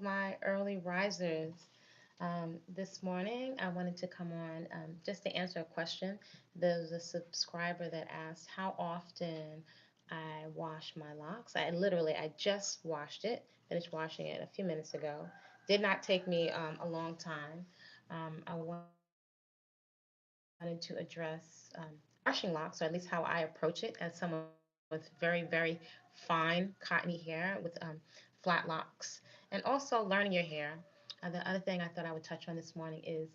my early risers. This morning, I wanted to come on just to answer a question. There's a subscriber that asked how often I wash my locks. I just washed it, finished washing it a few minutes ago. Did not take me a long time. I wanted to address washing locks, or at least how I approach it as someone with very, very fine, cottony hair with flat locks, and also learning your hair. The other thing I thought I would touch on this morning is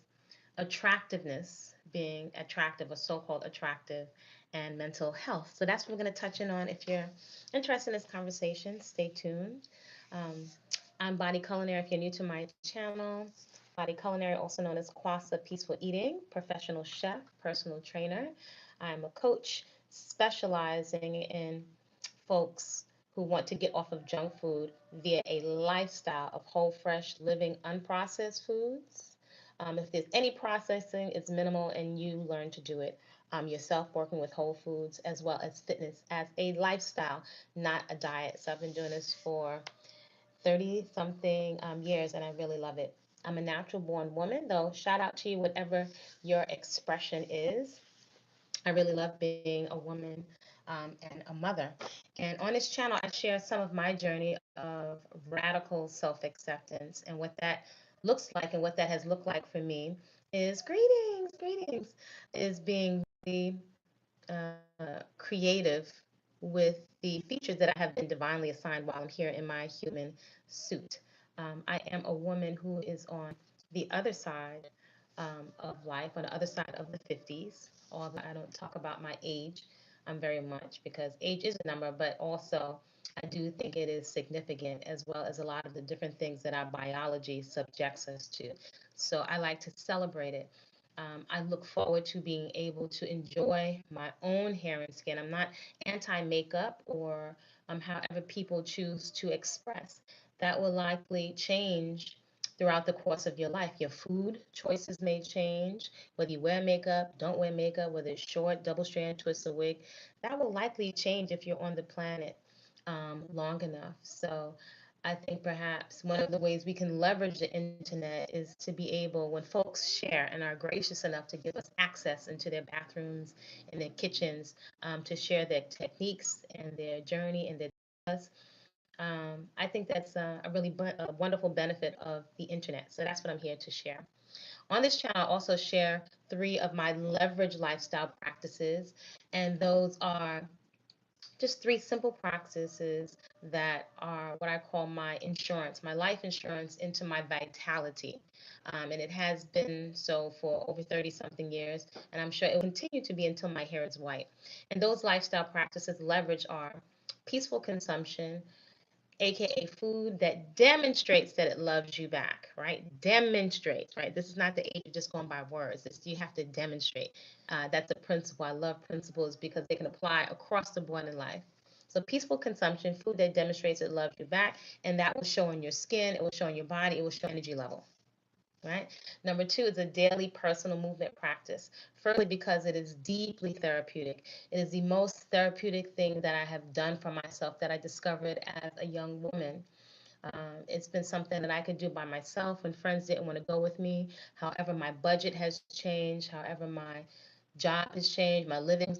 attractiveness, being attractive or so-called attractive, and mental health. So that's what we're going to touch in on. If you're interested in this conversation, stay tuned. Um, I'm Body Culinary. If you're new to my channel, Body Culinary, also known as Kwasapeacefull Eating, professional chef, personal trainer. I'm a coach specializing in folks who want to get off of junk food via a lifestyle of whole, fresh, living, unprocessed foods. If there's any processing, it's minimal, and you learn to do it yourself, working with whole foods as well as fitness as a lifestyle, not a diet. So I've been doing this for 30 something years, and I really love it. I'm a natural born woman, though. Shout out to you, whatever your expression is. I really love being a woman and a mother. And on this channel, I share some of my journey of radical self acceptance. And what that looks like and what that has looked like for me is greetings, is being really creative with the features that I have been divinely assigned while I'm here in my human suit. I am a woman who is on the other side of life, on the other side of the 50s, although I don't talk about my age very much because age is a number, but also I do think it is significant as well as a lot of the different things that our biology subjects us to. So I like to celebrate it. I look forward to being able to enjoy my own hair and skin. I'm not anti makeup or however people choose to express. That will likely change throughout the course of your life. Your food choices may change, whether you wear makeup, don't wear makeup, whether it's short, double strand, twist, or wig. That will likely change if you're on the planet long enough. So I think perhaps one of the ways we can leverage the internet is to be able, when folks share and are gracious enough to give us access into their bathrooms and their kitchens, to share their techniques and their journey and their us. I think that's a wonderful benefit of the internet. So that's what I'm here to share. On this channel, I also share 3 of my leverage lifestyle practices, and those are just 3 simple practices that are what I call my insurance, my life insurance into my vitality. And it has been so for over 30 something years, and I'm sure it will continue to be until my hair is white. And those lifestyle practices leverage are peaceful consumption, aka food that demonstrates that it loves you back, right? Demonstrates, right? This is not the age of just going by words. You have to demonstrate. That's a principle. I love principles because they can apply across the board in life. So peaceful consumption, food that demonstrates it loves you back, and that will show in your skin, it will show in your body, it will show energy level. Right? Number 2 is a daily personal movement practice. Firstly, because it is deeply therapeutic. It is the most therapeutic thing that I have done for myself that I discovered as a young woman. It's been something that I could do by myself when friends didn't want to go with me. However, my budget has changed. However, my job has changed. My living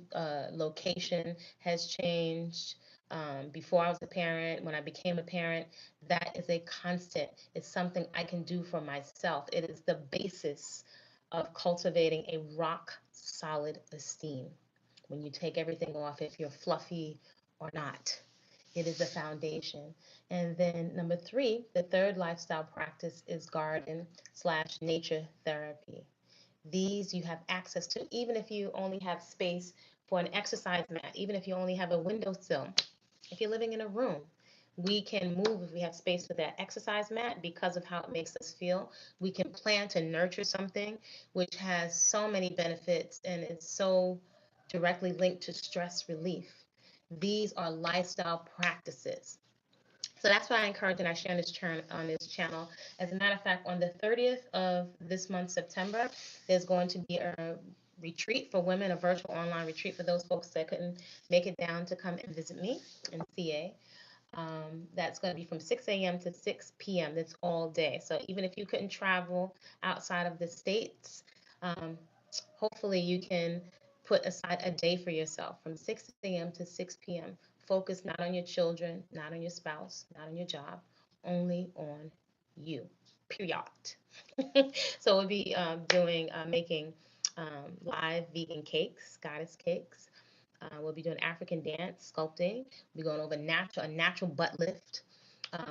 location has changed. Before I was a parent, when I became a parent, that is a constant. It's something I can do for myself. It is the basis of cultivating a rock solid esteem. When you take everything off, if you're fluffy or not, it is the foundation. And then number 3, the third lifestyle practice is garden slash nature therapy. These you have access to, even if you only have space for an exercise mat, even if you only have a windowsill. If you're living in a room, we can move if we have space for that exercise mat because of how it makes us feel. We can plan to nurture something which has so many benefits and it's so directly linked to stress relief. These are lifestyle practices. So that's what I encourage and I share on this channel. As a matter of fact, on the 30th of this month, September, there's going to be a retreat for women, a virtual online retreat for those folks that couldn't make it down to come and visit me in CA. That's going to be from 6 a.m. to 6 p.m. That's all day. So even if you couldn't travel outside of the states, um, hopefully you can put aside a day for yourself from 6 a.m. to 6 p.m. Focus not on your children, not on your spouse, not on your job, only on you. Period. So we'll be doing making live vegan cakes, goddess cakes. We'll be doing African dance, sculpting. We'll be going over a natural butt lift.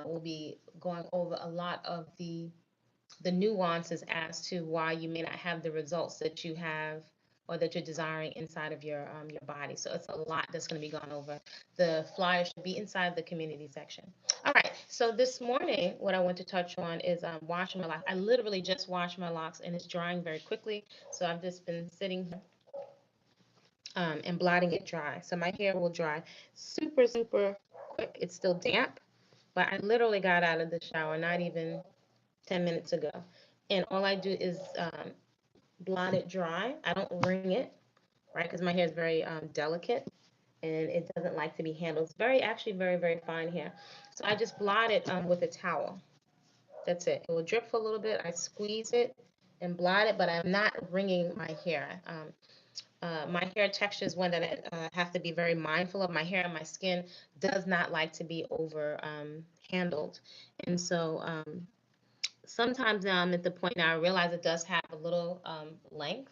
We'll be going over a lot of the nuances as to why you may not have the results that you have or that you're desiring inside of your body. So it's a lot that's going to be gone over. The flyer should be inside the community section. All right. So this morning, what I want to touch on is washing my locks. I literally just washed my locks and it's drying very quickly. So I've just been sitting here and blotting it dry. So my hair will dry super, super quick. It's still damp, but I literally got out of the shower not even 10 minutes ago. And all I do is blot it dry. I don't wring it, right? Because my hair is very delicate and it doesn't like to be handled. It's actually very, very fine hair. So I just blot it with a towel. That's it. It will drip for a little bit. I squeeze it and blot it, but I'm not wringing my hair. My hair texture is one that I have to be very mindful of. My hair and my skin does not like to be over handled. And so sometimes now I'm at the point now I realize it does have a little length.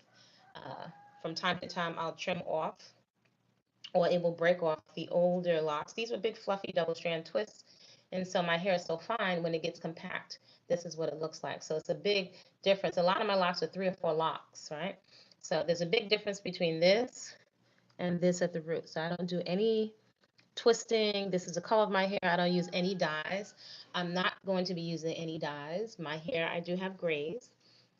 Uh, from time to time, I'll trim off or it will break off the older locks. These are big, fluffy, double strand twists. And so my hair is so fine when it gets compact. This is what it looks like. So it's a big difference. A lot of my locks are 3 or 4 locks, right? So there's a big difference between this and this at the root. So I don't do any twisting. This is the color of my hair. I don't use any dyes. I'm not going to be using any dyes. My hair, I do have grays.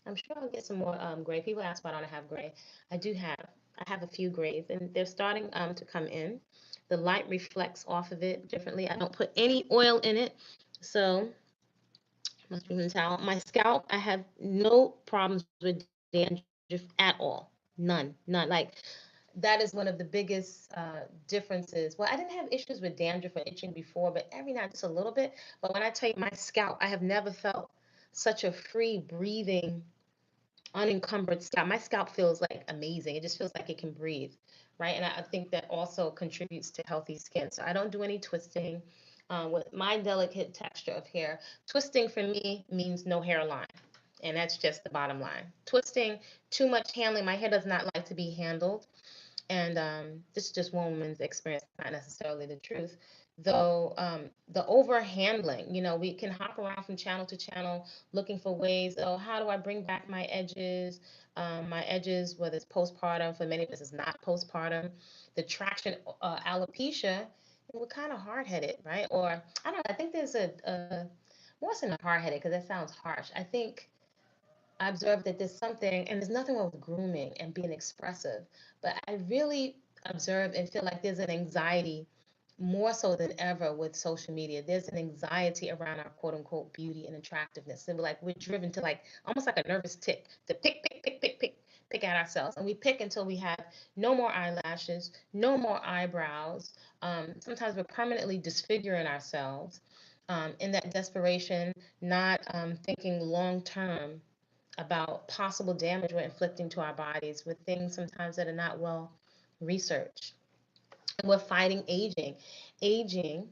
I'm sure I'll get some more gray. People ask why I don't have gray. I do have. I have a few grays, and they're starting to come in. The light reflects off of it differently. I don't put any oil in it, so must be towel. My scalp, I have no problems with dandruff at all. None, none. Like that is one of the biggest differences. Well, I didn't have issues with dandruff or itching before, but every now just a little bit. But when I tell you my scalp, I have never felt such a free breathing, unencumbered scalp. My scalp feels like amazing. It just feels like it can breathe, right? And I think that also contributes to healthy skin. So I don't do any twisting. With my delicate texture of hair, twisting for me means no hairline. And that's just the bottom line. Twisting, too much handling. My hair does not like to be handled. And this is just one woman's experience, not necessarily the truth. Though the overhandling, we can hop around from channel to channel looking for ways. Oh, how do I bring back my edges? My edges, whether it's postpartum, for many of us, it's not postpartum. The traction, alopecia, we're kind of hard headed, right? Or I don't know. I think there's a wasn't a hard headed because that sounds harsh. I think I observed that there's something, and there's nothing wrong with grooming and being expressive, but I really observe and feel like there's an anxiety more so than ever with social media. There's an anxiety around our quote unquote beauty and attractiveness. And we're driven to like almost like a nervous tick to pick at ourselves. And we pick until we have no more eyelashes, no more eyebrows. Sometimes we're permanently disfiguring ourselves in that desperation, not thinking long term about possible damage we're inflicting to our bodies with things sometimes that are not well researched. And we're fighting aging. Aging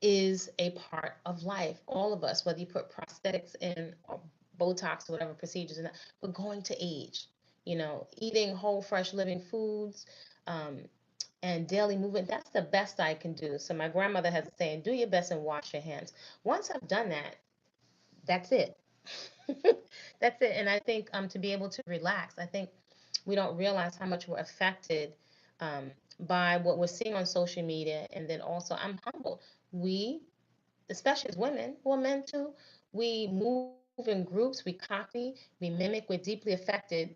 is a part of life. All of us, whether you put prosthetics in or Botox or whatever procedures, we're going to age. Eating whole, fresh, living foods and daily movement, that's the best I can do. So my grandmother has a saying, do your best and wash your hands. Once I've done that, that's it. That's it. And I think to be able to relax, I think we don't realize how much we're affected by what we're seeing on social media. And then also, I'm humbled. We, especially as women, well, men too, we move in groups, we copy, we mimic, we're deeply affected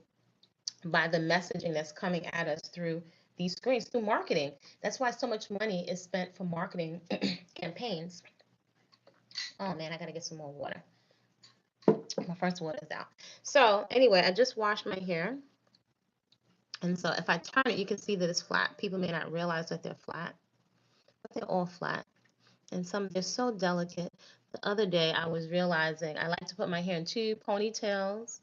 by the messaging that's coming at us through these screens, through marketing. That's why so much money is spent for marketing campaigns. Oh man, I gotta get some more water. My first water is out. So anyway, I just washed my hair. And so if I turn it, you can see that it's flat. People may not realize that they're flat, but they're all flat. and some they're so delicate. The other day I was realizing I like to put my hair in two ponytails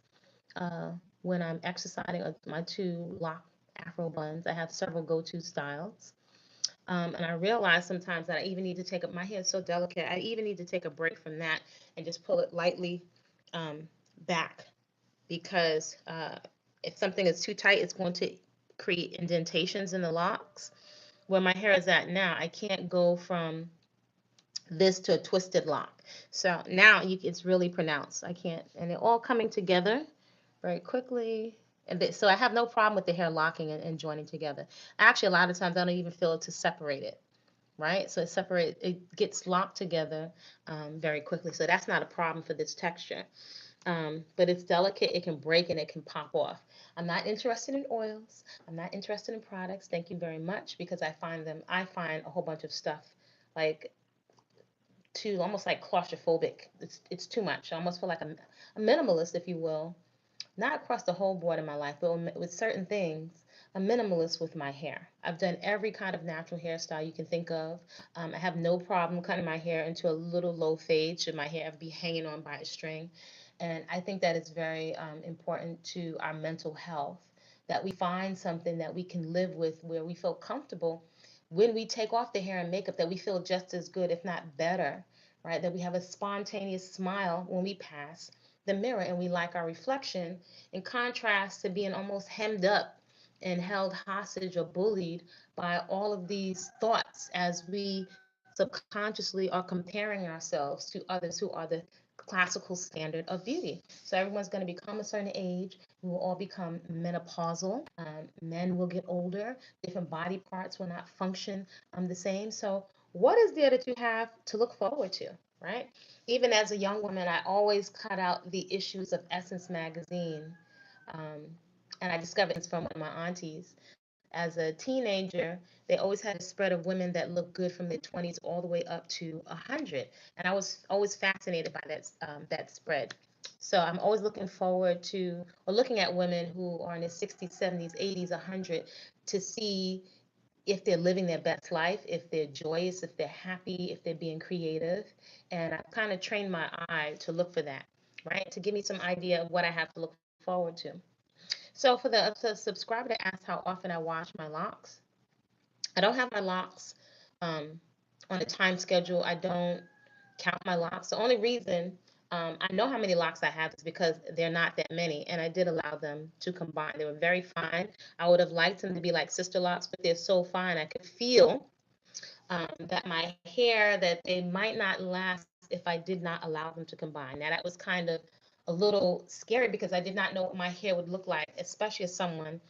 uh, when I'm exercising, my two lock Afro buns. I have several go-to styles. And I realize sometimes that I even need to take up my hair is so delicate. I even need to take a break from that and just pull it lightly um, back because if something is too tight, it's going to create indentations in the locks. Where my hair is at now, I can't go from this to a twisted lock. So now it's really pronounced. I can't, and they're all coming together very quickly. So I have no problem with the hair locking and joining together. Actually, a lot of times I don't even feel it to separate it, right? So it gets locked together very quickly. So that's not a problem for this texture. But it's delicate, it can break and it can pop off. I'm not interested in oils. I'm not interested in products. Thank you very much because I find a whole bunch of stuff like too almost like claustrophobic. It's too much. I almost feel like a minimalist, if you will, not across the whole board in my life, but with certain things, a minimalist with my hair. I've done every kind of natural hairstyle you can think of. I have no problem cutting my hair into a little low fade should my hair be hanging on by a string. And I think that it's very important to our mental health that we find something that we can live with where we feel comfortable when we take off the hair and makeup, that we feel just as good, if not better, right? That we have a spontaneous smile when we pass the mirror and we like our reflection, in contrast to being almost hemmed up and held hostage or bullied by all of these thoughts as we subconsciously are comparing ourselves to others who are the classical standard of beauty. So everyone's going to become a certain age. We will all become menopausal. Men will get older. Different body parts will not function the same. So what is there that you have to look forward to, right? Even as a young woman, I always cut out the issues of Essence magazine. Um, and I discovered this from one of my aunties. As a teenager, they always had a spread of women that looked good from their 20s all the way up to 100. And I was always fascinated by that spread. So I'm always looking forward to, or looking at women who are in their 60s, 70s, 80s, 100 to see if they're living their best life, if they're joyous, if they're happy, if they're being creative. And I've kind of trained my eye to look for that, right? To give me some idea of what I have to look forward to. So for the subscriber that asked how often I wash my locks, I don't have my locks um, on a time schedule. I don't count my locks. The only reason I know how many locks I have is because they're not that many, and I did allow them to combine. They were very fine. I would have liked them to be like sister locks, but they're so fine. I could feel that my hair, that they might not last if I did not allow them to combine. Now that was kind of a little scary because I did not know what my hair would look like, especially as someone.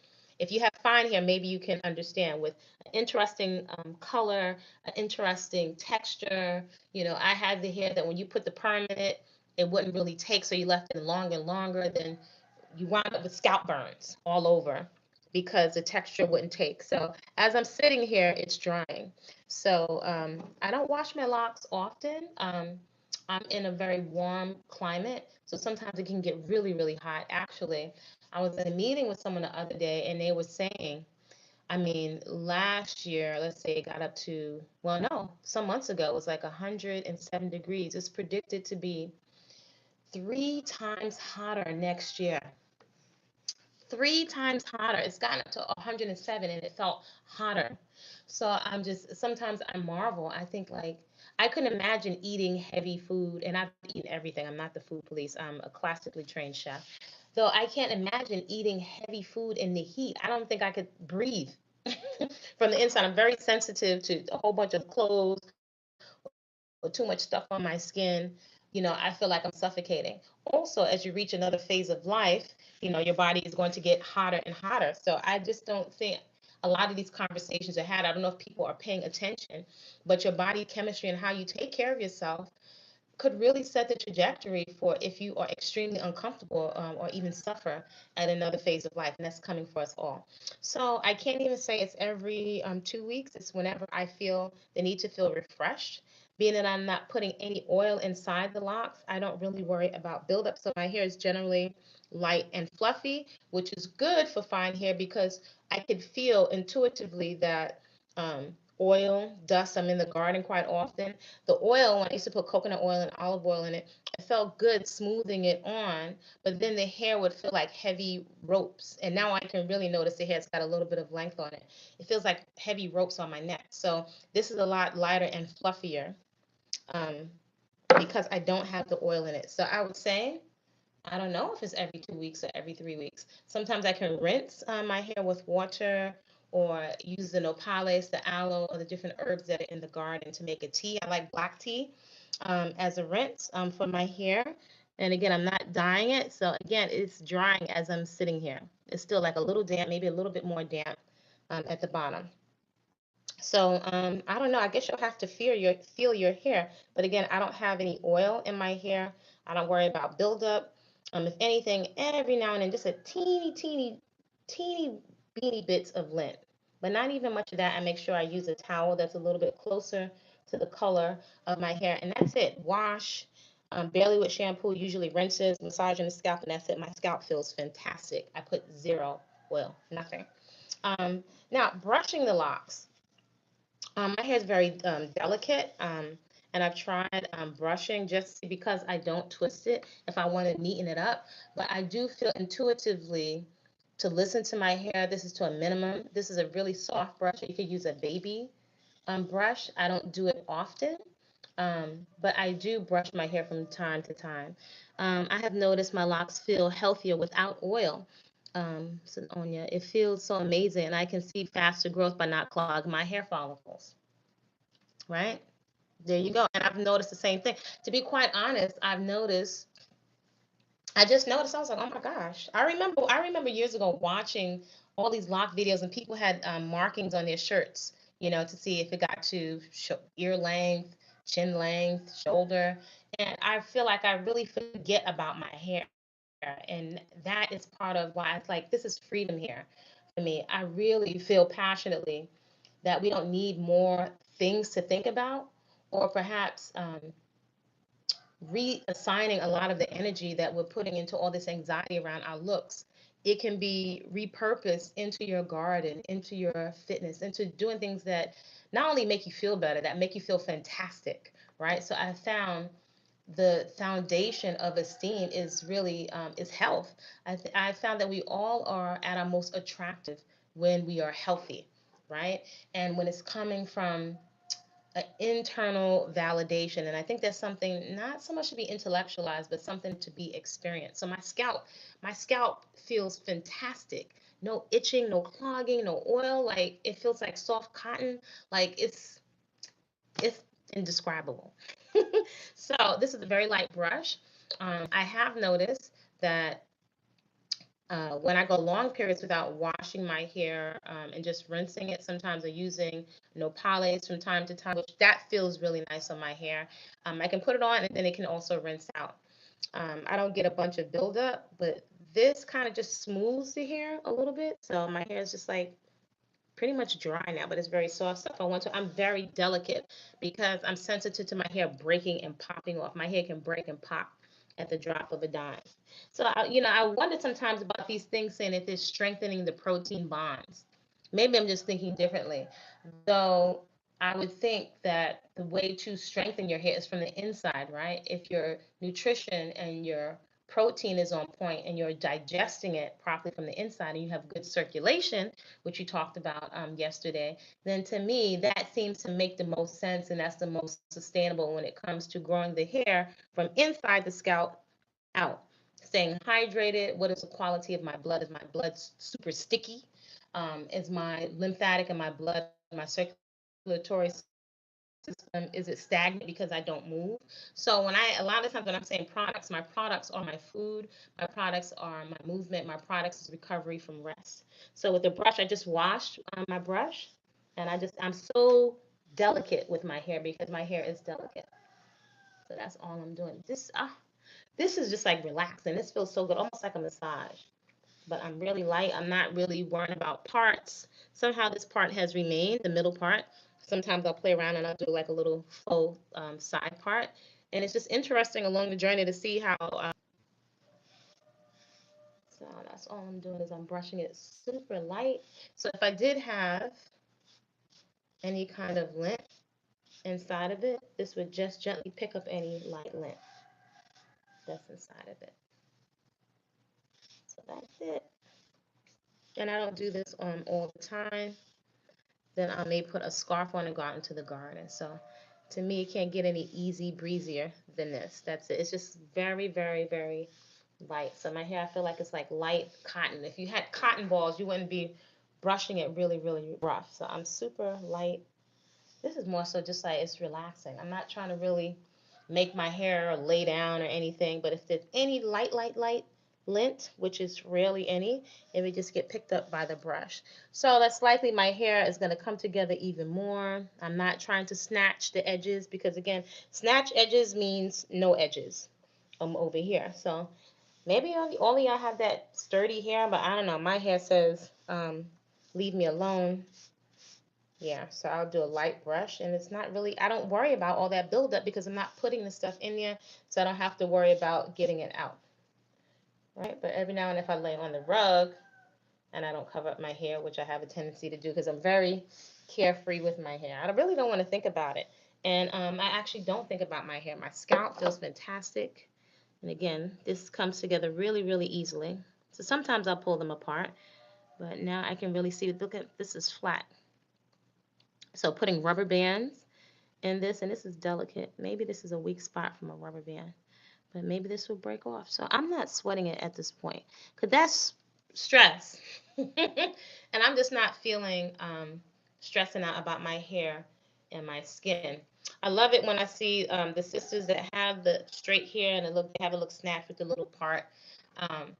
If you have fine hair, maybe you can understand with an interesting color, an interesting texture. You know, I had the hair that when you put the perm in it, it wouldn't really take, so you left it longer and longer. Then you wound up with scalp burns all over because the texture wouldn't take. So as I'm sitting here, it's drying. So I don't wash my locks often. I'm in a very warm climate, so sometimes it can get really, really hot. Actually, I was in a meeting with someone the other day, and they were saying, I mean, last year, let's say it got up to, well, no, some months ago, it was like 107 degrees. It's predicted to be 3 times hotter next year. 3 times hotter. It's gotten up to 107 and it felt hotter. So sometimes I marvel. I think like, I couldn't imagine eating heavy food, and I've eaten everything. I'm not the food police. I'm a classically trained chef. Though I can't imagine eating heavy food in the heat. I don't think I could breathe from the inside. I'm very sensitive to a whole bunch of clothes or too much stuff on my skin. I feel like I'm suffocating. Also, as you reach another phase of life, your body is going to get hotter and hotter. So I just don't think a lot of these conversations are had. I don't know if people are paying attention, but your body chemistry and how you take care of yourself could really set the trajectory for if you are extremely uncomfortable or even suffer at another phase of life, and that's coming for us all. So I can't even say it's every 2 weeks. It's whenever I feel the need to feel refreshed. Being that I'm not putting any oil inside the locks, I don't really worry about buildup. So my hair is generally light and fluffy, which is good for fine hair because I could feel intuitively that oil, dust. I'm in the garden quite often. The oil, when I used to put coconut oil and olive oil in it, it felt good smoothing it on, but then the hair would feel like heavy ropes. And now I can really notice the hair's got a little bit of length on it. It feels like heavy ropes on my neck. So this is a lot lighter and fluffier um, because I don't have the oil in it. So I would say, I don't know if it's every 2 weeks or every 3 weeks. Sometimes I can rinse my hair with water or use the nopales, the aloe, or the different herbs that are in the garden to make a tea. I like black tea as a rinse for my hair. And again, I'm not dyeing it. So again, it's drying as I'm sitting here. It's still like a little damp, maybe a little bit more damp at the bottom. So I don't know. I guess you'll have to feel your hair. But again, I don't have any oil in my hair. I don't worry about buildup. If anything, every now and then, just a teeny beany bits of lint, but not even much of that. I make sure I use a towel that's a little bit closer to the color of my hair, and that's it. Wash, barely with shampoo. Usually rinses, massaging the scalp, and that's it. My scalp feels fantastic. I put zero oil, nothing. Now brushing the locks. My hair is very delicate, and I've tried brushing just because I don't twist it if I want to neaten it up. But I do feel intuitively to listen to my hair. This is to a minimum. This is a really soft brush. You could use a baby brush. I don't do it often, but I do brush my hair from time to time. I have noticed my locks feel healthier without oil. Sonia, it feels so amazing, and I can see faster growth by not clogging my hair follicles. Right? There you go. And I've noticed the same thing. To be quite honest, I just noticed, I was like, oh my gosh. I remember years ago watching all these lock videos and people had markings on their shirts, to see if it got to ear length, chin length, shoulder. And I feel like I really forget about my hair. And that is part of why it's like, this is freedom here for me. I really feel passionately that we don't need more things to think about, or perhaps reassigning a lot of the energy that we're putting into all this anxiety around our looks. It can be repurposed into your garden, into your fitness, into doing things that not only make you feel better, that make you feel fantastic, right? So I found the foundation of esteem is really is health. I found that we all are at our most attractive when we are healthy, right? And when it's coming from an internal validation. And I think that's something not so much to be intellectualized, but something to be experienced. So my scalp feels fantastic. No itching, no clogging, no oil. Like it feels like soft cotton. Like it's indescribable. So this is a very light brush. I have noticed that when I go long periods without washing my hair and just rinsing it, sometimes I'm using nopales from time to time, which that feels really nice on my hair. I can put it on and then it can also rinse out. I don't get a bunch of buildup, but this kind of just smooths the hair a little bit. So my hair is just like pretty much dry now, but it's very soft. So if I want to, I'm very delicate because I'm sensitive to my hair breaking and popping off. My hair can break and pop at the drop of a dime. So I wonder sometimes about these things saying if it's strengthening the protein bonds. Maybe I'm just thinking differently. Though I would think that the way to strengthen your hair is from the inside, right? If your nutrition and your protein is on point and you're digesting it properly from the inside and you have good circulation, which you talked about yesterday, then to me, that seems to make the most sense and that's the most sustainable when it comes to growing the hair from inside the scalp out. Staying hydrated. What is the quality of my blood? Is my blood super sticky? Is my lymphatic and my blood, my circulatory system, is it stagnant because I don't move? So a lot of times when I'm saying products, my products are my food, my products are my movement, my products is recovery from rest. So with the brush, I just washed my brush, and I'm so delicate with my hair because my hair is delicate. So that's all I'm doing. This is just like relaxing. This feels so good, almost like a massage. But I'm really light. I'm not really worrying about parts. Somehow this part has remained, the middle part. Sometimes I'll play around and I'll do like a little faux side part. And it's just interesting along the journey to see how. So that's all I'm doing is I'm brushing it super light. So if I did have any kind of lint inside of it, this would just gently pick up any light lint that's inside of it. So that's it. And I don't do this all the time. Then I may put a scarf on and go out into the garden. So to me, it can't get any easy breezier than this. That's it. It's just very, very, very light. So my hair, I feel like it's like light cotton. If you had cotton balls, you wouldn't be brushing it really, really rough. So I'm super light. This is more so just like it's relaxing. I'm not trying to really make my hair lay down or anything, but if there's any light lint, which is rarely any, it would just get picked up by the brush. So that's likely my hair is going to come together even more. I'm not trying to snatch the edges because, again, snatch edges means no edges over here. So maybe all of y'all have that sturdy hair, but I don't know. My hair says leave me alone. Yeah, so I'll do a light brush, and it's not really, I don't worry about all that buildup because I'm not putting the stuff in there, so I don't have to worry about getting it out, right? But every now and then if I lay on the rug and I don't cover up my hair, which I have a tendency to do because I'm very carefree with my hair. I really don't want to think about it. And I actually don't think about my hair. My scalp feels fantastic. And again, this comes together really, really easily. So sometimes I'll pull them apart, but now I can really see, look at, this is flat. So putting rubber bands in this, and this is delicate. Maybe this is a weak spot from a rubber band, but maybe this will break off. So I'm not sweating it at this point because that's stress. And I'm just not feeling stressing out about my hair and my skin. I love it when I see the sisters that have the straight hair and they have it look snatched with the little part. Um,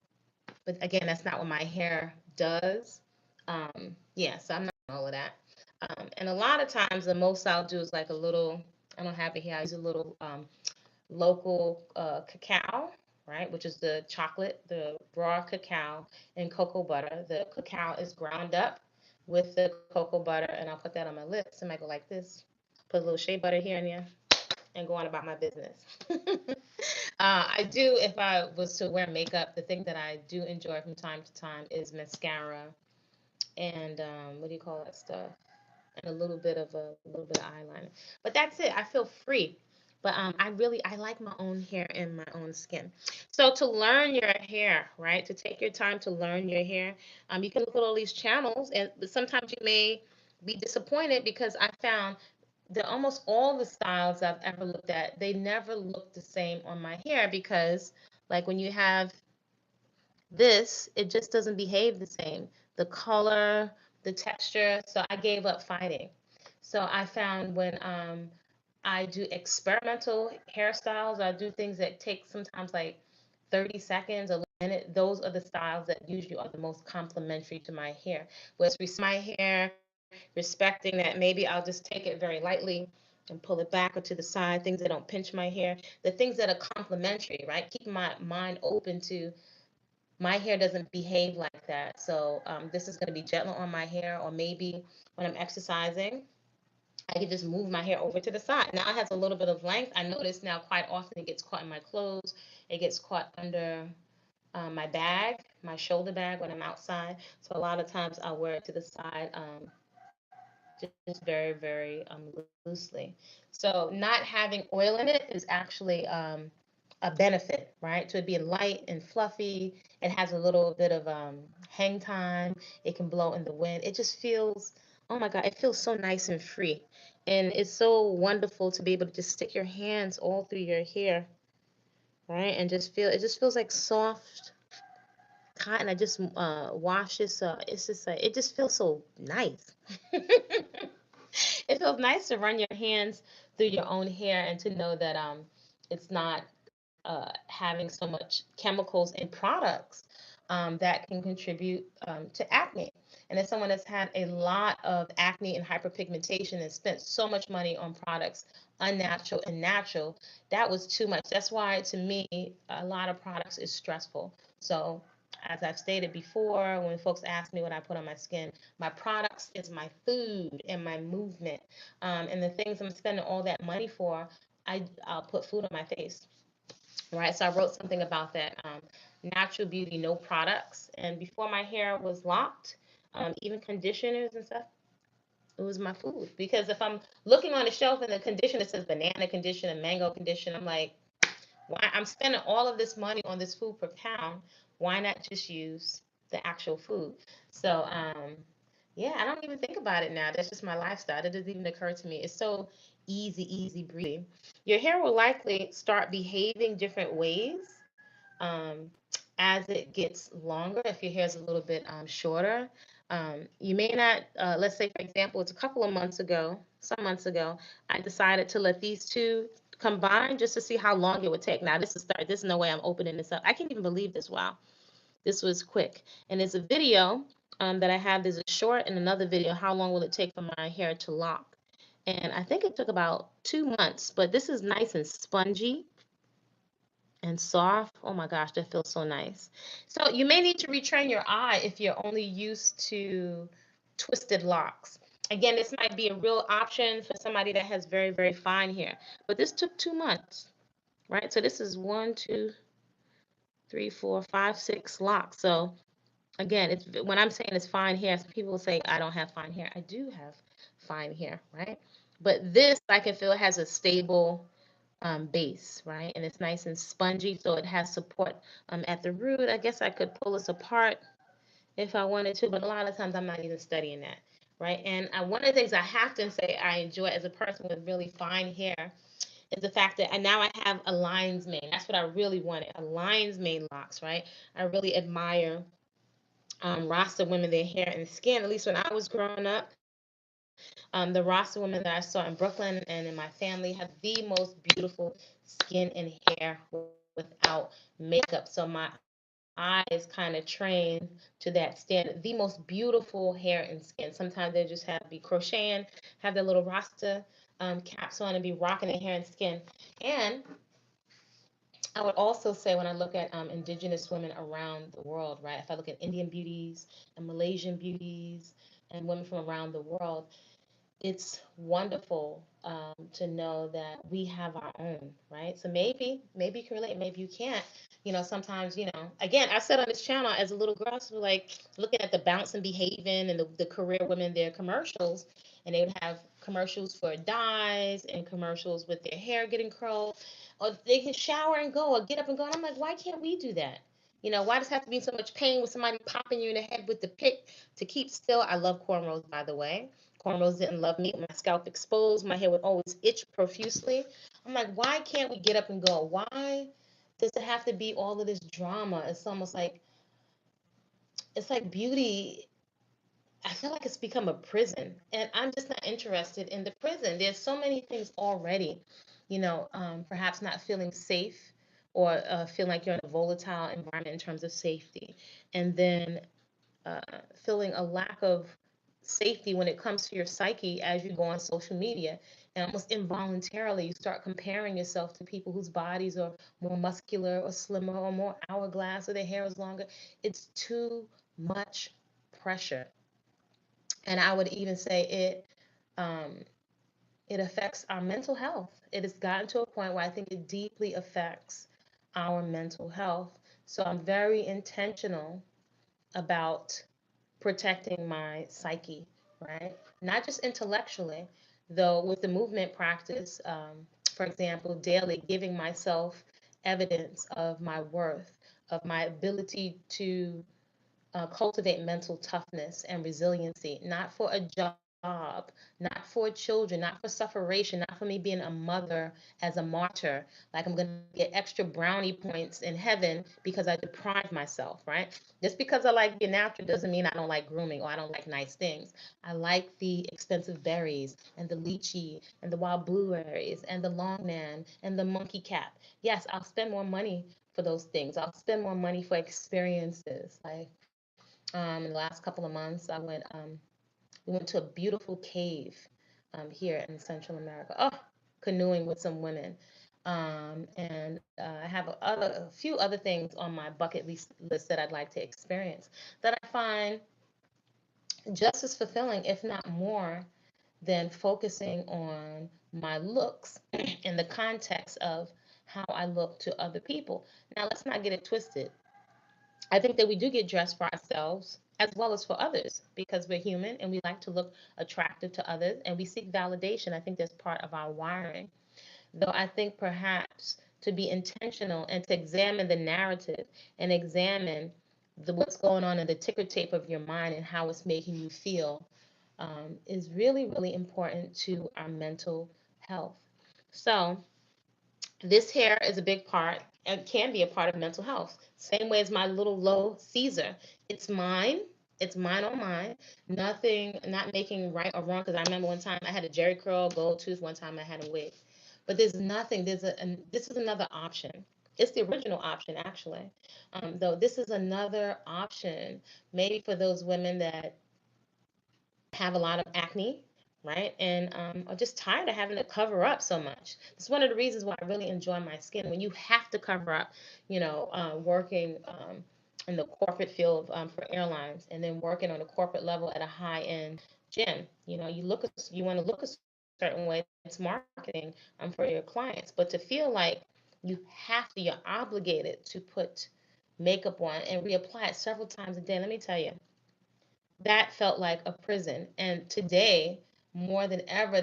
but again, that's not what my hair does. Yeah, so I'm not doing all of that. And a lot of times, the most I'll do is like a little, I don't have it here, I use a little local cacao, right, which is the chocolate, the raw cacao and cocoa butter. The cacao is ground up with the cocoa butter, and I'll put that on my lips. I might go like this, put a little shea butter here and there, and go on about my business. I do, if I was to wear makeup, the thing that I do enjoy from time to time is mascara and what do you call that stuff? And a little bit of eyeliner. But that's it. I feel free. But I like my own hair and my own skin. So to learn your hair, right? To take your time to learn your hair, you can look at all these channels, and sometimes you may be disappointed because I found that almost all the styles I've ever looked at, they never look the same on my hair because, like, when you have this, it just doesn't behave the same. The color, the texture. So I gave up fighting. So I found when I do experimental hairstyles, I do things that take sometimes like 30 seconds, a minute. Those are the styles that usually are the most complementary to my hair. Whereas my hair, respecting that maybe I'll just take it very lightly and pull it back or to the side, things that don't pinch my hair, the things that are complementary, right? Keep my mind open to my hair doesn't behave like that. So this is going to be gentle on my hair, or maybe when I'm exercising, I can just move my hair over to the side. Now it has a little bit of length. I notice now quite often it gets caught in my clothes. It gets caught under my bag, my shoulder bag when I'm outside. So a lot of times I'll wear it to the side just very, very loosely. So not having oil in it is actually a benefit, right? To it being light and fluffy. It has a little bit of hang time. It can blow in the wind. It just feels, oh my God, it feels so nice and free. And it's so wonderful to be able to just stick your hands all through your hair, right? And just feel, it just feels like soft cotton. I just wash it, so it's just like, it just feels so nice. It feels nice to run your hands through your own hair and to know that it's not having so much chemicals and products that can contribute to acne. And as someone that's had a lot of acne and hyperpigmentation and spent so much money on products, unnatural and natural, that was too much. That's why, to me, a lot of products is stressful. So as I've stated before, when folks ask me what I put on my skin, my products is my food and my movement. And the things I'm spending all that money for, I'll put food on my face. Right, so I wrote something about that. Natural beauty, no products. And before my hair was locked, even conditioners and stuff, It was my food. Because if I'm looking on the shelf and the condition, it says banana condition and mango condition, I'm like, why? I'm spending all of this money on this food per pound. Why not just use the actual food? So, yeah, I don't even think about it now. That's just my lifestyle. It doesn't even occur to me. It's so easy breezy. Your hair will likely start behaving different ways um, as it gets longer. If your hair is a little bit shorter, you may not, let's say, for example, it's a couple of months ago, some months ago, I decided to let these two combine just to see how long it would take. Now, this is no way I'm opening this up. I can't even believe this. Wow. This was quick. And there's a video that I have. There's a short and another video. How long will it take for my hair to lock? And I think it took about 2 months, but this is nice and spongy and soft. Oh my gosh, that feels so nice. So you may need to retrain your eye if you're only used to twisted locks. Again, this might be a real option for somebody that has very fine hair, but this took 2 months, right? So this is 1, 2, 3, 4, 5, 6 locks. So again, it's when I'm saying it's fine hair, some people say I don't have fine hair. I do have fine hair, right? But this I can feel has a stable base, right? And it's nice and spongy, so it has support at the root. I guess I could pull this apart if I wanted to, but a lot of times I'm not even studying that, right? And one of the things I have to say I enjoy as a person with really fine hair is the fact that now I have a lion's mane. That's what I really wanted, a lion's mane locks, right? I really admire Rasta women, their hair and skin. At least when I was growing up, the Rasta women that I saw in Brooklyn and in my family have the most beautiful skin and hair without makeup. So my eyes kind of trained to that standard. The most beautiful hair and skin. Sometimes they just have be crocheting, have their little Rasta caps on and be rocking their hair and skin. And I would also say when I look at indigenous women around the world, right? If I look at Indian beauties and Malaysian beauties and women from around the world, it's wonderful to know that we have our own, right? So maybe you can relate, maybe you can't. Sometimes, again, I said on this channel as a little girl, so like looking at the Bounce and Behaving and the career women, their commercials, and they would have commercials for dyes and commercials with their hair getting curled, or they can shower and go, or get up and go. And I'm like, why can't we do that? Why does it have to be so much pain with somebody popping you in the head with the pick to keep still? I love cornrows, by the way. Cornrows didn't love me. My scalp exposed. My hair would always itch profusely. I'm like, why can't we get up and go? Why does it have to be all of this drama? It's almost like, it's like beauty. I feel like it's become a prison, and I'm just not interested in the prison. There's so many things already, perhaps not feeling safe or feeling like you're in a volatile environment in terms of safety. And then uh, feeling a lack of safety when it comes to your psyche as you go on social media. And almost involuntarily, you start comparing yourself to people whose bodies are more muscular or slimmer or more hourglass or their hair is longer. It's too much pressure. And I would even say um, it affects our mental health. It has gotten to a point where I think it deeply affects our mental health. So I'm very intentional about protecting my psyche, right? Not just intellectually, though, with the movement practice, for example, daily giving myself evidence of my worth, of my ability to cultivate mental toughness and resiliency, not for a job, not for children, not for sufferation, not for me being a mother as a martyr, like I'm going to get extra brownie points in heaven because I deprive myself, right? Just because I like being natural doesn't mean I don't like grooming or I don't like nice things. I like the expensive berries and the lychee and the wild blueberries and the longnan and the monkey cap. Yes, I'll spend more money for those things. I'll spend more money for experiences. Like in the last couple of months, we went to a beautiful cave here in Central America. Oh, canoeing with some women. And I have a few other things on my bucket list that I'd like to experience that I find just as fulfilling, if not more, than focusing on my looks in the context of how I look to other people. Now, let's not get it twisted. I think that we do get dressed for ourselves as well as for others because we're human and we like to look attractive to others and we seek validation. I think that's part of our wiring. Though I think perhaps to be intentional and to examine the narrative and examine what's going on in the ticker tape of your mind and how it's making you feel is really, really important to our mental health. So, this hair is a big part and can be a part of mental health. Same way as my little low Caesar. It's mine. It's mine on mine. Nothing, not making right or wrong. Because I remember one time I had a Jerry curl, gold tooth. One time I had a wig. But there's nothing. This is another option. It's the original option actually. Though this is another option, maybe for those women that have a lot of acne, right? And are just tired of having to cover up so much. It's one of the reasons why I really enjoy my skin. When you have to cover up, working in the corporate field for airlines, and then working on a corporate level at a high-end gym. You want to look a certain way. It's marketing for your clients, but to feel like you're obligated to put makeup on and reapply it several times a day. Let me tell you, that felt like a prison. And today, more than ever,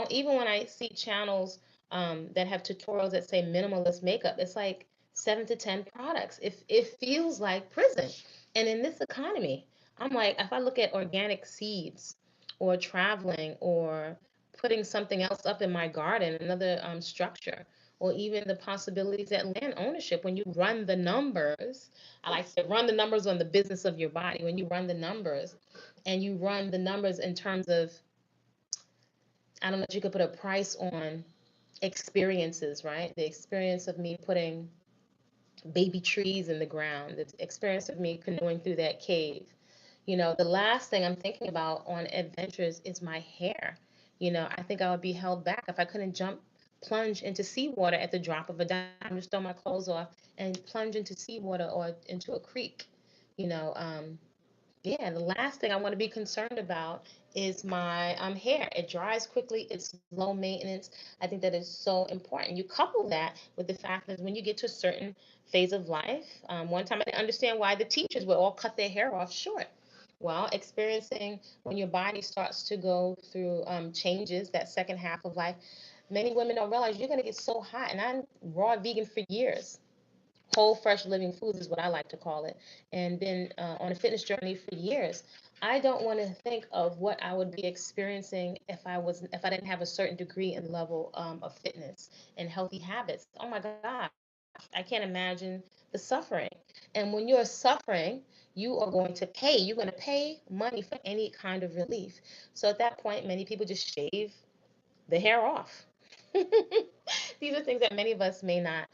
even when I see channels that have tutorials that say minimalist makeup, it's like 7 to 10 products. It feels like prison. And in this economy, I'm like, if I look at organic seeds or traveling or putting something else up in my garden, another structure, or even the possibilities at land ownership, when you run the numbers, I like to run the numbers on the business of your body. When you run the numbers, and you run the numbers in terms of, I don't know if you could put a price on experiences, right? The experience of me putting baby trees in the ground, the experience of me canoeing through that cave. The last thing I'm thinking about on adventures is my hair. I think I would be held back if I couldn't plunge into seawater at the drop of a dime, just throw my clothes off and plunge into seawater or into a creek. You know, um, Yeah, the last thing I want to be concerned about is my hair. It dries quickly, it's low maintenance. I think that is so important. You couple that with the fact that when you get to a certain phase of life, one time I didn't understand why the teachers would all cut their hair off short. Well, experiencing when your body starts to go through changes, that second half of life, many women don't realize you're going to get so hot. And I'm raw vegan for years. Whole fresh living foods is what I like to call it, and been on a fitness journey for years. I don't want to think of what I would be experiencing if I didn't have a certain degree and level of fitness and healthy habits. Oh my gosh, I can't imagine the suffering. And when you're suffering, you are going to pay. You're going to pay money for any kind of relief. So at that point, many people just shave the hair off. These are things that many of us may not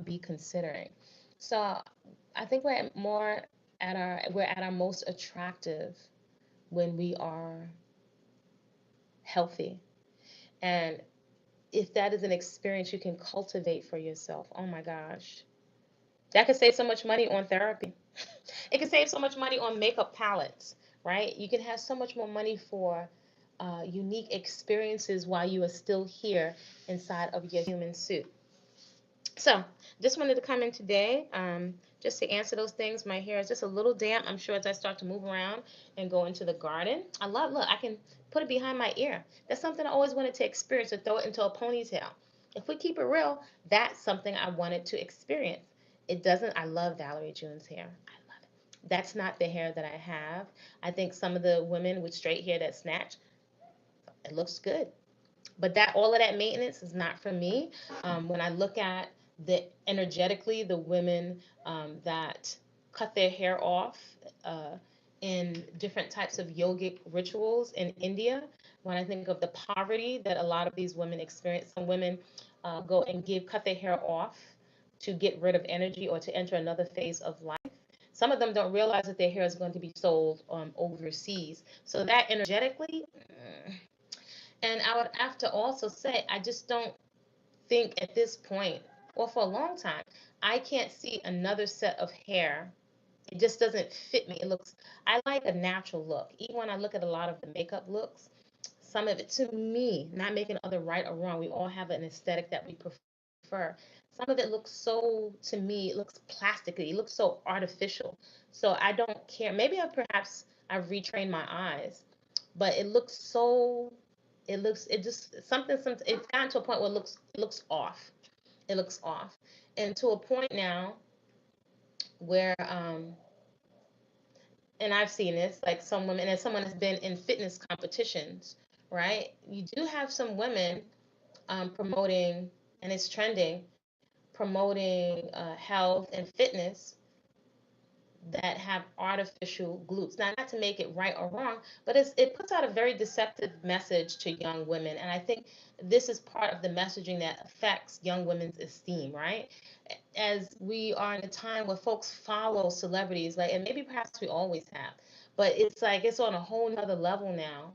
be considering. So I think we're at our most attractive when we are healthy. And if that is an experience you can cultivate for yourself, oh my gosh, that could save so much money on therapy. It can save so much money on makeup palettes, right? You can have so much more money for unique experiences while you are still here inside of your human suit. So, just wanted to come in today just to answer those things. My hair is just a little damp. I'm sure as I start to move around and go into the garden. Look, I can put it behind my ear. That's something I always wanted to experience, to throw it into a ponytail. If we keep it real, that's something I wanted to experience. It doesn't, I love Valerie June's hair. I love it. That's not the hair that I have. I think some of the women with straight hair that snatch, it looks good. But that all of that maintenance is not for me. When I look at the women that cut their hair off uh, in different types of yogic rituals in India, when I think of the poverty that a lot of these women experience, some women go and cut their hair off to get rid of energy or to enter another phase of life. Some of them don't realize that their hair is going to be sold overseas. So that energetically, and I would have to also say, I just don't think at this point, or for a long time, I can't see another set of hair. It just doesn't fit me. I like a natural look. Even when I look at a lot of the makeup looks, some of it to me, not making other right or wrong, we all have an aesthetic that we prefer. prefer. Some of it looks so, to me, it looks plasticky. It looks so artificial. So I don't care. Maybe I've retrained my eyes, but it looks so, it just, it's gotten to a point where it looks off. It looks off. And to a point now where, and I've seen this, like some women, as someone has been in fitness competitions, right? You do have some women promoting, and it's trending, promoting health and fitness that have artificial glutes. Now, not to make it right or wrong, but it puts out a very deceptive message to young women. And I think this is part of the messaging that affects young women's esteem, right? As we are in a time where folks follow celebrities, like, and maybe perhaps we always have, but it's like it's on a whole nother level now.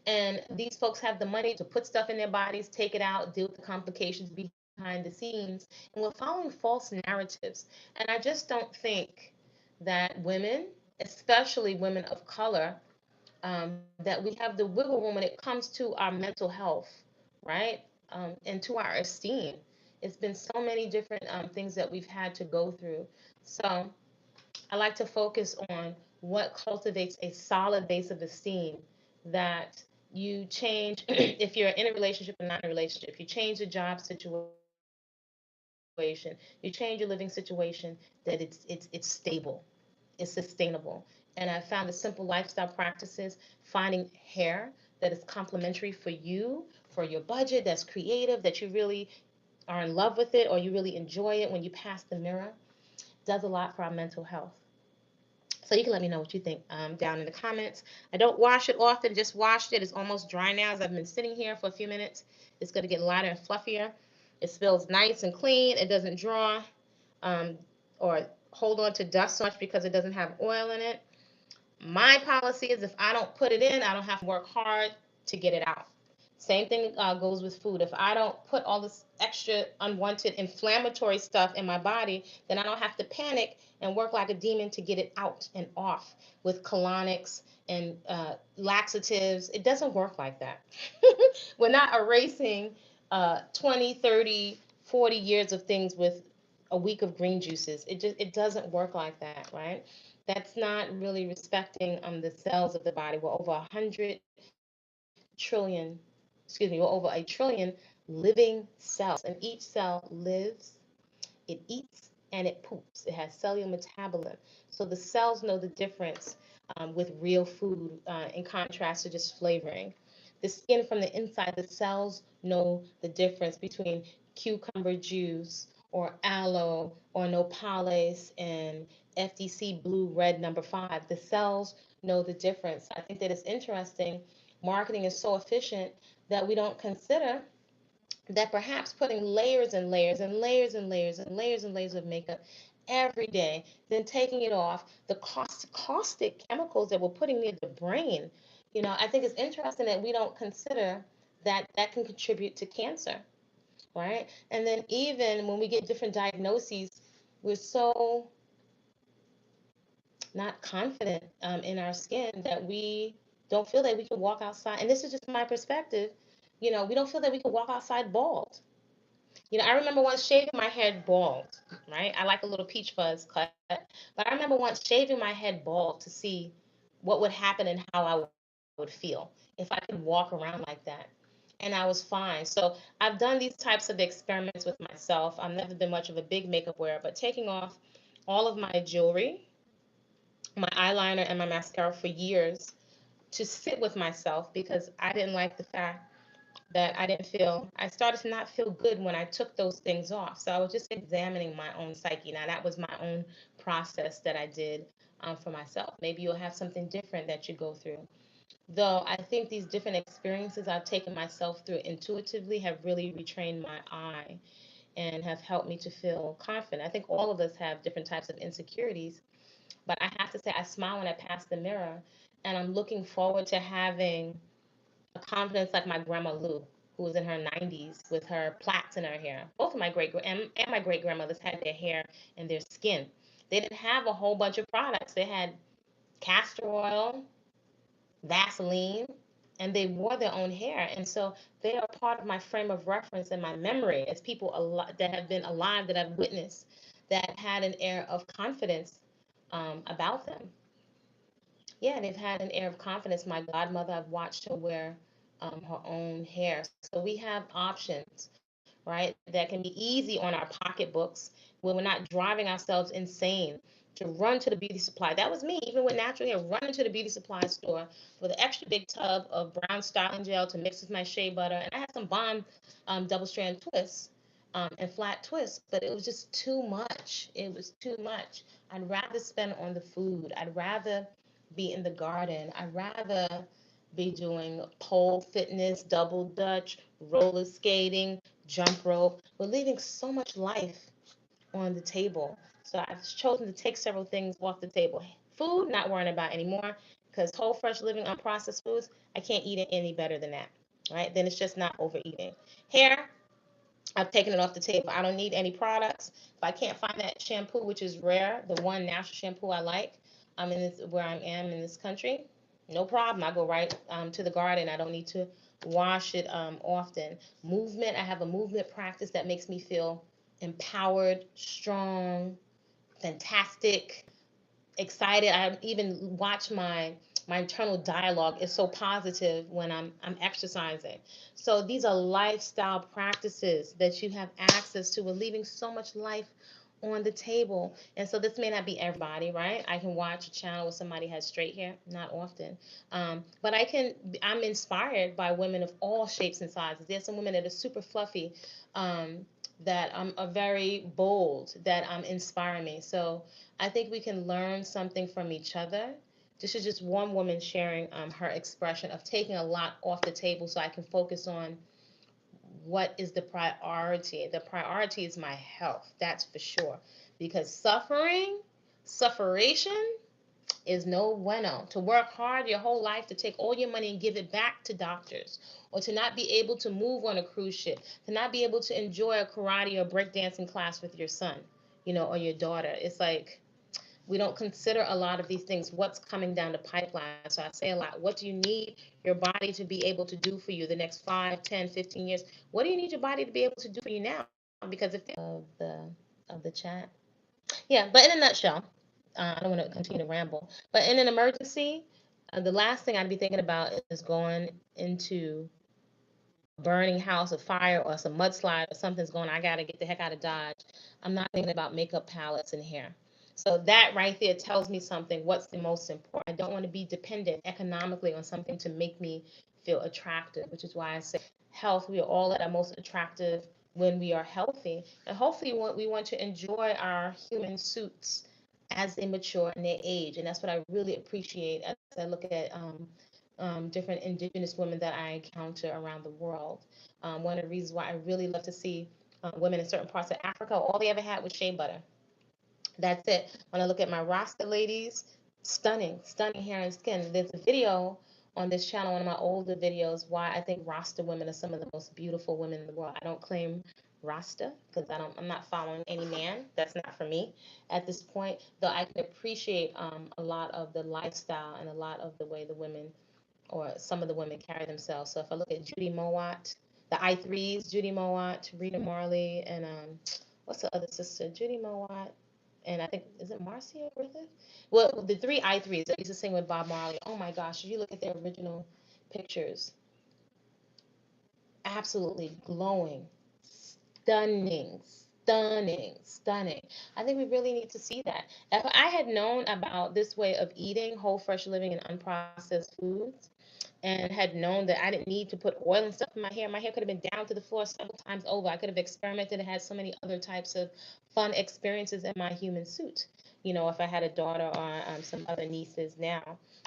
And these folks have the money to put stuff in their bodies, take it out, deal with the complications behind the scenes. And we're following false narratives. And I just don't think that women, especially women of color, that we have the wiggle room when it comes to our mental health, right? And to our esteem. It's been so many different things that we've had to go through. So I like to focus on what cultivates a solid base of esteem that you change if you're in a relationship or not in a relationship. You change the job situation, you change your living situation, that it's stable, it's sustainable. And I found the simple lifestyle practices, finding hair that is complementary for you, for your budget, that's creative, that you really are in love with it, or you really enjoy it when you pass the mirror, does a lot for our mental health. So you can let me know what you think down in the comments. I don't wash it often, just washed it. It's almost dry now as I've been sitting here for a few minutes. It's going to get lighter and fluffier. It smells nice and clean. It doesn't draw um, or hold on to dust so much because it doesn't have oil in it. My policy is if I don't put it in, I don't have to work hard to get it out. Same thing goes with food. If I don't put all this extra unwanted inflammatory stuff in my body, then I don't have to panic and work like a demon to get it out and off with colonics and laxatives. It doesn't work like that. We're not erasing 20, 30, 40 years of things with a week of green juices. It doesn't work like that, right? That's not really respecting the cells of the body. We're over 100 trillion, living cells, and each cell lives, it eats, and it poops. It has cellular metabolism. So the cells know the difference with real food in contrast to just flavoring. The skin from the inside, the cells know the difference between cucumber juice or aloe or nopales and FDC blue red number 5. The cells know the difference. I think that it's interesting. Marketing is so efficient that we don't consider that perhaps putting layers and layers and layers and layers and layers and layers of makeup every day, then taking it off, the caustic chemicals that we're putting near the brain, I think it's interesting that we don't consider that that can contribute to cancer, right? And then even when we get different diagnoses, we're so not confident in our skin that we don't feel that we can walk outside. And this is just my perspective. We don't feel that we can walk outside bald. I remember once shaving my head bald, right? I like a little peach fuzz cut, but I remember once shaving my head bald to see what would happen and how I would feel if I could walk around like that. And I was fine. So I've done these types of experiments with myself. I've never been much of a big makeup wearer, but taking off all of my jewelry, my eyeliner, and my mascara for years to sit with myself because I didn't like the fact that I started to not feel good when I took those things off. So I was just examining my own psyche. Now, that was my own process that I did for myself. Maybe you'll have something different that you go through. Though I think these different experiences I've taken myself through intuitively have really retrained my eye and have helped me to feel confident. I think all of us have different types of insecurities, but I have to say I smile when I pass the mirror, and I'm looking forward to having a confidence like my grandma Lou, who was in her 90s with her plaits in her hair. Both of my and my great grandmothers had their hair and their skin. They didn't have a whole bunch of products. They had castor oil, Vaseline, and they wore their own hair. And so they are part of my frame of reference and my memory as people that have been alive, that I've witnessed, that had an air of confidence about them. Yeah, they've had an air of confidence. My godmother, I've watched her wear her own hair. So we have options, right, that can be easy on our pocketbooks where we're not driving ourselves insane to run to the beauty supply. That was me, even with natural hair, running to the beauty supply store with an extra big tub of brown styling gel to mix with my shea butter. And I had some bomb double strand twists and flat twists, but it was just too much. It was too much. I'd rather spend on the food. I'd rather be in the garden. I'd rather be doing pole fitness, double dutch, roller skating, jump rope. We're leaving so much life on the table. So I've chosen to take several things off the table. Food, not worrying about anymore, because whole, fresh living, unprocessed foods, I can't eat it any better than that, right? Then it's just not overeating. Hair, I've taken it off the table. I don't need any products. If I can't find that shampoo, which is rare, the one natural shampoo I like, I'm in this where I am in this country, no problem. I go right to the garden. I don't need to wash it often. Movement, I have a movement practice that makes me feel empowered, strong, fantastic, excited. I even watch my internal dialogue is so positive when I'm exercising. So these are lifestyle practices that you have access to. We're leaving so much life on the table. And so this may not be everybody, right? I can watch a channel where somebody has straight hair, not often. But I'm inspired by women of all shapes and sizes. There's some women that are super fluffy, that are very bold, that inspire me. So I think we can learn something from each other. This is just one woman sharing her expression of taking a lot off the table so I can focus on what is the priority. The priority is my health, that's for sure. Because sufferation is no bueno. To work hard your whole life, to take all your money and give it back to doctors, or to not be able to move on a cruise ship, to not be able to enjoy a karate or breakdancing class with your son, or your daughter. It's like, we don't consider a lot of these things, what's coming down the pipeline. So I say a lot, what do you need your body to be able to do for you the next 5, 10, 15 years? What do you need your body to be able to do for you now? Because if of the chat. Yeah, but in a nutshell, I don't want to continue to ramble, but in an emergency, the last thing I'd be thinking about is going into a burning house, a fire, or some mudslide, or something's going, I got to get the heck out of Dodge. I'm not thinking about makeup palettes and hair. So that right there tells me something. What's the most important? I don't want to be dependent economically on something to make me feel attractive, which is why I say health. We are all at our most attractive when we are healthy. And hopefully we want to enjoy our human suits as they mature in their age. And that's what I really appreciate as I look at different indigenous women that I encounter around the world. One of the reasons why I really love to see women in certain parts of Africa, all they ever had was shea butter. That's it. When I look at my Rasta ladies, stunning, stunning hair and skin. There's a video on this channel, one of my older videos, why I think Rasta women are some of the most beautiful women in the world. I don't claim Rasta because I'm not following any man. That's not for me at this point. Though I can appreciate a lot of the lifestyle and a lot of the way the women or some of the women carry themselves. So if I look at Judy Mowat, the I-threes, Judy Mowat, Rita Marley, and what's the other sister? Judy Mowat, and I think, is it Marcia Griffith? Well, the three I-threes that used to sing with Bob Marley. Oh my gosh, if you look at their original pictures, absolutely glowing, stunning, stunning, stunning. I think we really need to see that. If I had known about this way of eating whole, fresh living and unprocessed foods, and had known that I didn't need to put oil and stuff in my hair could have been down to the floor several times over. I could have experimented and had so many other types of fun experiences in my human suit. If I had a daughter or some other nieces now,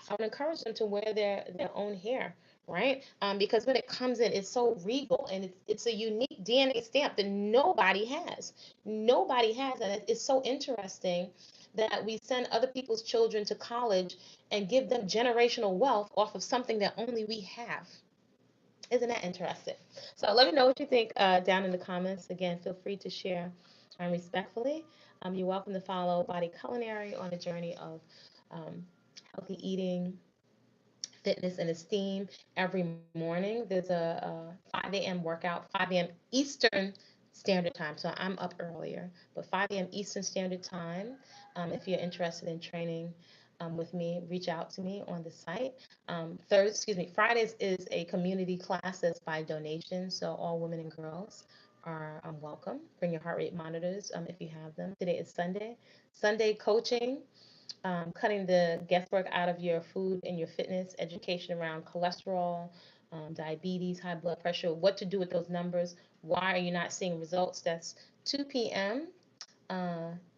I would encourage them to wear their own hair, right? Because when it comes in, it's so regal and it's a unique DNA stamp that nobody has. Nobody has, and it's so interesting that we send other people's children to college and give them generational wealth off of something that only we have. Isn't that interesting? So let me know what you think down in the comments. Again, feel free to share respectfully. You're welcome to follow Body Culinary on a journey of healthy eating, fitness and esteem every morning. There's a 5 a.m. workout, 5 a.m. Eastern Standard Time. So I'm up earlier, but 5 a.m. Eastern Standard Time. If you're interested in training with me, reach out to me on the site. Fridays is a community class that's by donation. So all women and girls are welcome. Bring your heart rate monitors if you have them. Today is Sunday. Sunday coaching, cutting the guesswork out of your food and your fitness, education around cholesterol, diabetes, high blood pressure, what to do with those numbers, why are you not seeing results. That's 2 p.m.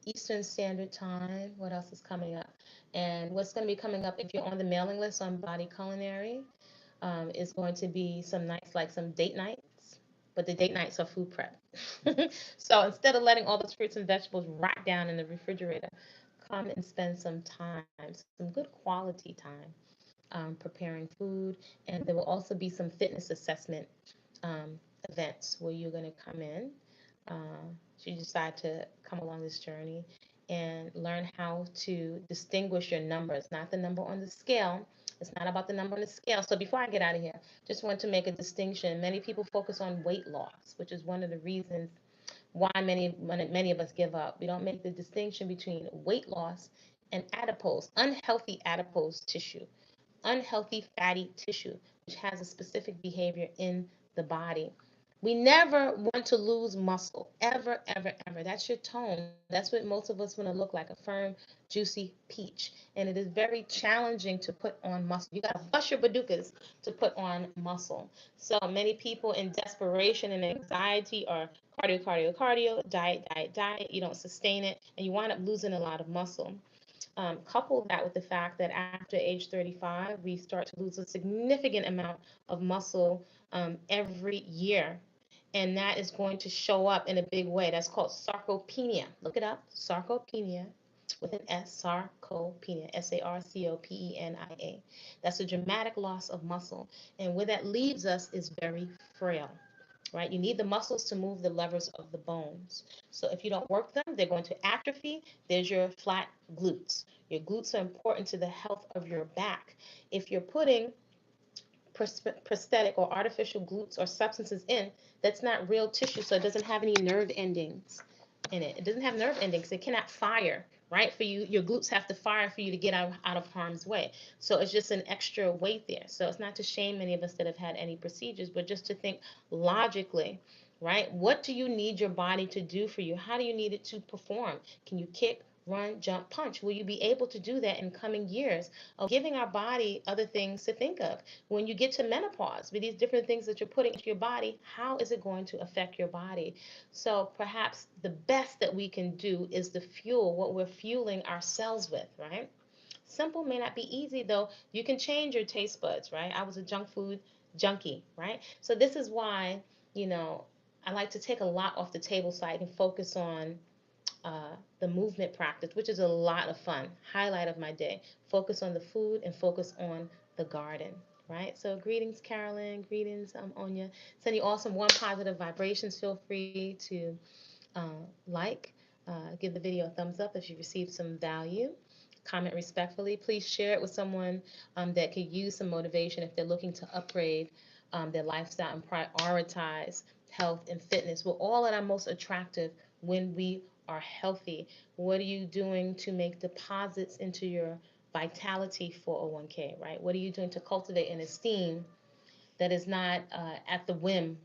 Eastern Standard Time. What else is coming up? And what's going to be coming up if you're on the mailing list on Body-Culinary is going to be some nights, like some date nights, but the date nights are food prep. So instead of letting all those fruits and vegetables rot down in the refrigerator, come and spend some time, some good quality time preparing food. And there will also be some fitness assessment um, events where you're going to come in. Should you decide to come along this journey and learn how to distinguish your numbers, not the number on the scale. It's not about the number on the scale. So before I get out of here, just want to make a distinction. Many people focus on weight loss, which is one of the reasons why many of us give up. We don't make the distinction between weight loss and adipose, unhealthy adipose tissue, unhealthy fatty tissue, which has a specific behavior in the body. We never want to lose muscle, ever, ever, ever. That's your tone. That's what most of us want to look like, a firm, juicy peach. And it is very challenging to put on muscle. You got to bust your badukas to put on muscle. So many people in desperation and anxiety are cardio, cardio, cardio, diet, diet, diet. You don't sustain it, and you wind up losing a lot of muscle. Couple that with the fact that after age 35, we start to lose a significant amount of muscle every year. And that is going to show up in a big way. That's called sarcopenia. Look it up, sarcopenia with an S, sarcopenia, Sarcopenia. That's a dramatic loss of muscle. And where that leaves us is very frail, right? You need the muscles to move the levers of the bones. So if you don't work them, they're going to atrophy. There's your flat glutes. Your glutes are important to the health of your back. If you're putting prosthetic or artificial glutes or substances in, that's not real tissue, so it doesn't have any nerve endings in it. It doesn't have nerve endings. It cannot fire, right? For you, your glutes have to fire for you to get out of harm's way. So it's just an extra weight there. So it's not to shame any of us that have had any procedures, but just to think logically, right? What do you need your body to do for you? How do you need it to perform? Can you kick, run, jump, punch? Will you be able to do that in coming years? Of giving our body other things to think of. When you get to menopause, with these different things that you're putting into your body, how is it going to affect your body? So perhaps the best that we can do is to fuel what we're fueling ourselves with, right? Simple may not be easy, though. You can change your taste buds, right? I was a junk food junkie, right? So this is why, you know, I like to take a lot off the table so I can focus on the movement practice, which is a lot of fun. Highlight of my day. Focus on the food and focus on the garden, right? So greetings, Carolyn. Greetings, Onya. Send you all some warm, positive vibrations. Feel free to uh, like, give the video a thumbs up if you received some value. Comment respectfully. Please share it with someone that could use some motivation if they're looking to upgrade their lifestyle and prioritize health and fitness. We're all at our most attractive when we are healthy. What are you doing to make deposits into your Vitality 401k, right? What are you doing to cultivate an esteem that is not at the whim,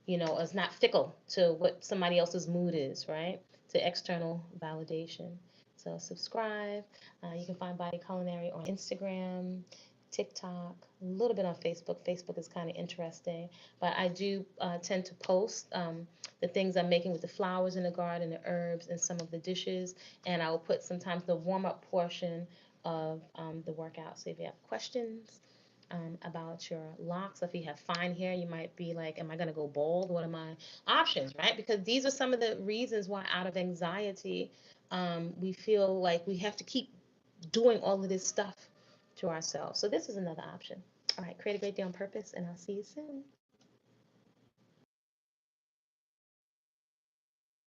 you know, is not fickle to what somebody else's mood is, right? To external validation. So subscribe. You can find Body-Culinary on Instagram, TikTok, a little bit on Facebook. Facebook is kind of interesting, but I do tend to post the things I'm making with the flowers in the garden, the herbs, and some of the dishes, and I will put sometimes the warm-up portion of the workout. So if you have questions, about your locks. If you have fine hair, you might be like, am I going to go bald? What are my options, right? Because these are some of the reasons why out of anxiety, we feel like we have to keep doing all of this stuff to ourselves. So this is another option. All right, create a great day on purpose, and I'll see you soon.